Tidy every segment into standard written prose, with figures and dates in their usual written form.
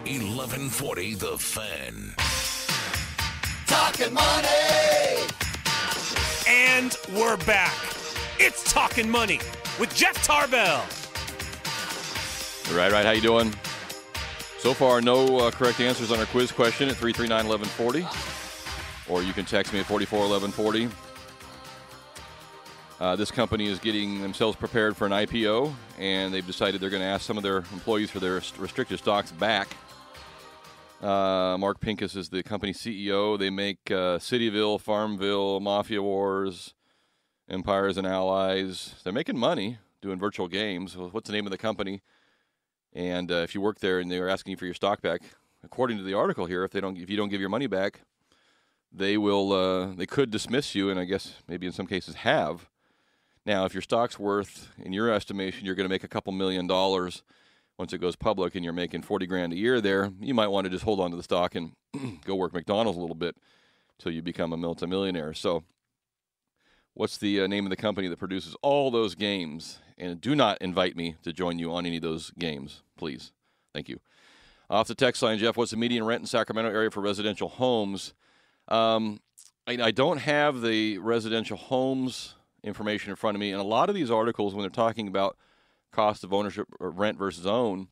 1140 The Fan. Talkin Money! And we're back. It's Talkin Money with Jeff Tarbell. Right. How you doing? So far, no correct answers on our quiz question at 339-1140. Or you can text me at 441140. This company is getting themselves prepared for an IPO, and they've decided they're going to ask some of their employees for their restricted stocks back. Mark Pincus is the company CEO. They make Cityville, Farmville, Mafia Wars, Empires and Allies. They're making money doing virtual games. What's the name of the company? And if you work there and they're asking you for your stock back, according to the article here, if you don't give your money back, they will. They could dismiss you, and I guess maybe in some cases have. Now, if your stock's worth, in your estimation, you're going to make a couple $1 million once it goes public, and you're making $40,000 a year there, you might want to just hold on to the stock and go work McDonald's a little bit until you become a multimillionaire. So, what's the name of the company that produces all those games? And do not invite me to join you on any of those games, please. Thank you. Off the text line, Jeff, what's the median rent in Sacramento area for residential homes? I don't have the residential homes information in front of me, and a lot of these articles, when they're talking about cost of ownership or rent versus own,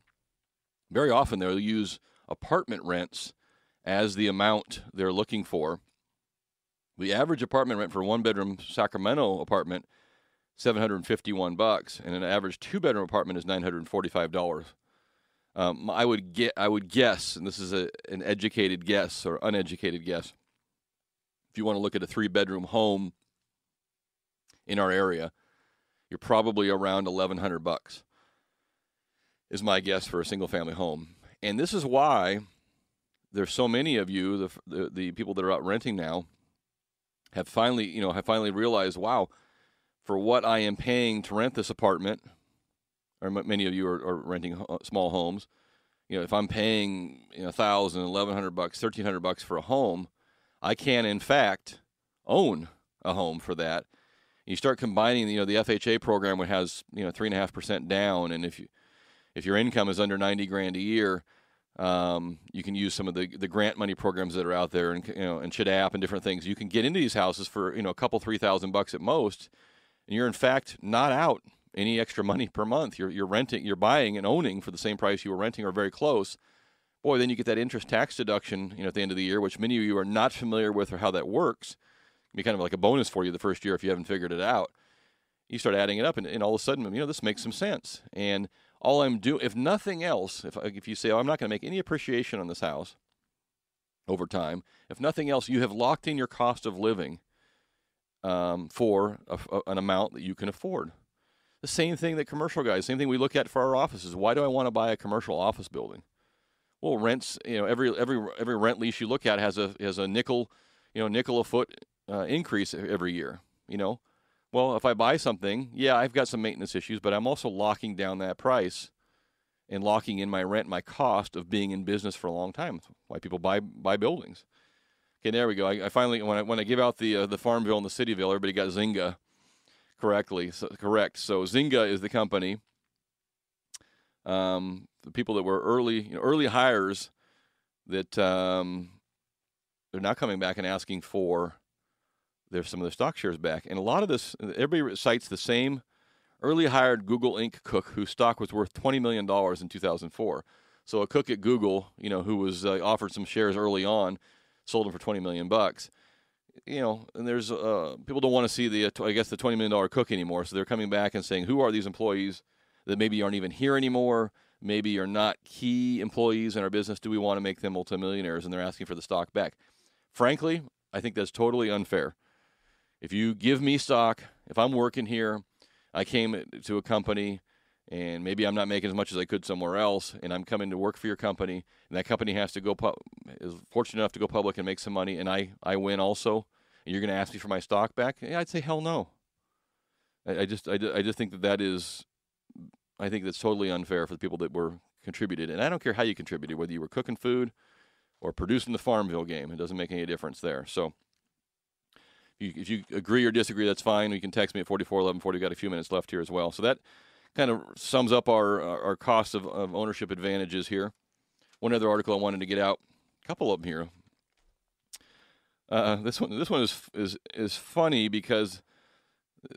very often they'll use apartment rents as the amount they're looking for. The average apartment rent for a one-bedroom Sacramento apartment, $751, and an average two-bedroom apartment is $945. I would guess, and this is an educated guess or uneducated guess, if you want to look at a three-bedroom home in our area, you're probably around $1,100 is my guess for a single-family home. And this is why there's so many of you, the people that are out renting now, have finally realized, wow, for what I am paying to rent this apartment, or many of you are renting small homes, if I'm paying $1,000, $1,100, $1,300 for a home, I can in fact own a home for that. You start combining, the FHA program, which has 3.5% down, and if your income is under $90,000 a year, you can use some of the grant money programs that are out there, and and CHDAP and different things. You can get into these houses for a couple $3,000 at most, and you're in fact not out any extra money per month. You're renting, you're buying and owning for the same price you were renting or very close. Boy, then you get that interest tax deduction at the end of the year, which many of you are not familiar with or how that works. It'll be kind of like a bonus for you the first year if you haven't figured it out. You start adding it up, and all of a sudden, this makes some sense. And all I'm doing, if nothing else, if you say, I'm not going to make any appreciation on this house over time, if nothing else, you have locked in your cost of living for an amount that you can afford. The same thing that commercial guys, same thing we look at for our offices. Why do I want to buy a commercial office building? Well, rents, every rent lease you look at has a nickel a foot increase every year. Well, if I buy something, yeah, I've got some maintenance issues, but I'm also locking down that price and locking in my rent, my cost of being in business for a long time. That's why people buy buildings. Okay, there we go. I finally, when I give out the Farmville and the Cityville, everybody got Zynga correctly. So, correct. So Zynga is the company. The people that were early hires that they're now coming back and asking for some of their stock shares back. And a lot of this, everybody cites the same early hired Google Inc. cook whose stock was worth $20 million in 2004. So a cook at Google, who was offered some shares early on, sold them for $20 million. And there's people don't want to see the $20 million cook anymore. So they're coming back and saying, who are these employees that maybe aren't even here anymore? Maybe are not key employees in our business. Do we want to make them multimillionaires? And they're asking for the stock back. Frankly, I think that's totally unfair. If you give me stock, if I'm working here, I came to a company and maybe I'm not making as much as I could somewhere else, and I'm coming to work for your company, and that company has to is fortunate enough to go public and make some money, and I win also, and you're going to ask me for my stock back? Yeah, I'd say hell no. I just think that is, I think that's totally unfair for the people that were contributed, and I don't care how you contributed, whether you were cooking food or producing the Farmville game. It doesn't make any difference there. So if you agree or disagree, that's fine. You can text me at 441140. We've got a few minutes left here as well. So that kind of sums up our cost of ownership advantages here. one other article I wanted to get out. A couple of them here. This one is funny because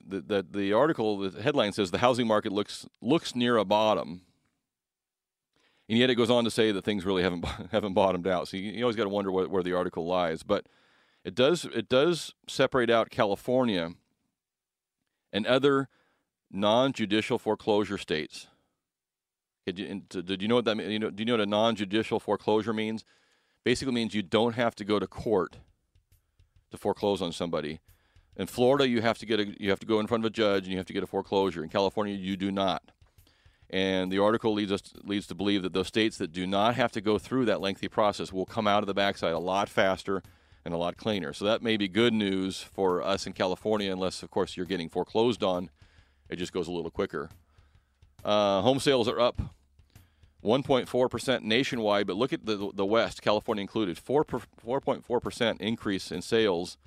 the article, the headline says the housing market looks near a bottom, and yet it goes on to say that things really haven't bottomed out. So you always got to wonder where the article lies. But it does separate out California and other non-judicial foreclosure states. Did you know what that means? Do you know what a non-judicial foreclosure means? Basically means you don't have to go to court to foreclose on somebody. In Florida, you have to go in front of a judge and you have to get a foreclosure. In California, you do not. And the article leads to believe that those states that do not have to go through that lengthy process will come out of the backside a lot faster and a lot cleaner. So that may be good news for us in California, unless, of course, you're getting foreclosed on. It just goes a little quicker. Home sales are up 1.4% nationwide, but look at the West, California included, 4.4% increase in sales,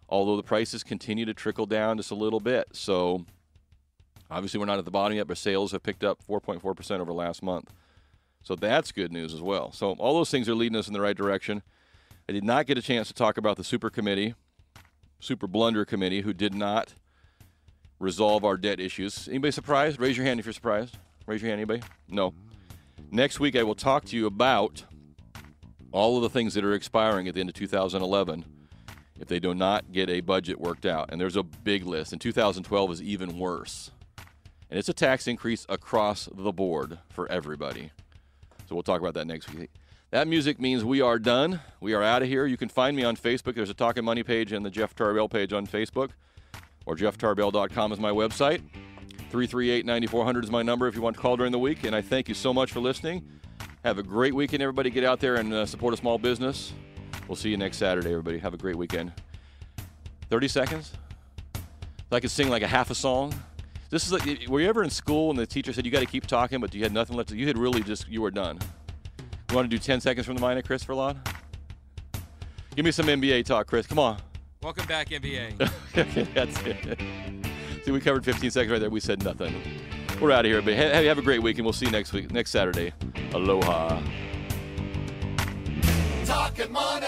although the prices continue to trickle down just a little bit. So obviously we're not at the bottom yet, but sales have picked up 4.4% over last month. So that's good news as well. So all those things are leading us in the right direction. I did not get a chance to talk about the Super Blunder Committee, who did not resolve our debt issues. Anybody surprised? Raise your hand if you're surprised. Raise your hand, anybody? No. Next week I will talk to you about all of the things that are expiring at the end of 2011 if they do not get a budget worked out. And there's a big list. And 2012 is even worse. And it's a tax increase across the board for everybody. So we'll talk about that next week. That music means we are done. We are out of here. You can find me on Facebook. There's a Talkin Money page and the Jeff Tarbell page on Facebook. Or JeffTarbell.com is my website. 338-9400 is my number if you want to call during the week. And I thank you so much for listening. Have a great weekend, everybody. Get out there and support a small business. We'll see you next Saturday, everybody. Have a great weekend. 30 seconds? I could sing like a half a song. This is like, were you ever in school and the teacher said you got to keep talking, but you had nothing left? You had really you were done. You want to do 10 seconds from the mind of Christopher Laud? Give me some NBA talk, Chris. Come on. Welcome back, NBA. Okay, that's it. See, we covered 15 seconds right there. We said nothing. We're out of here, but have a great week, and we'll see you next Saturday. Aloha. Talkin' Money.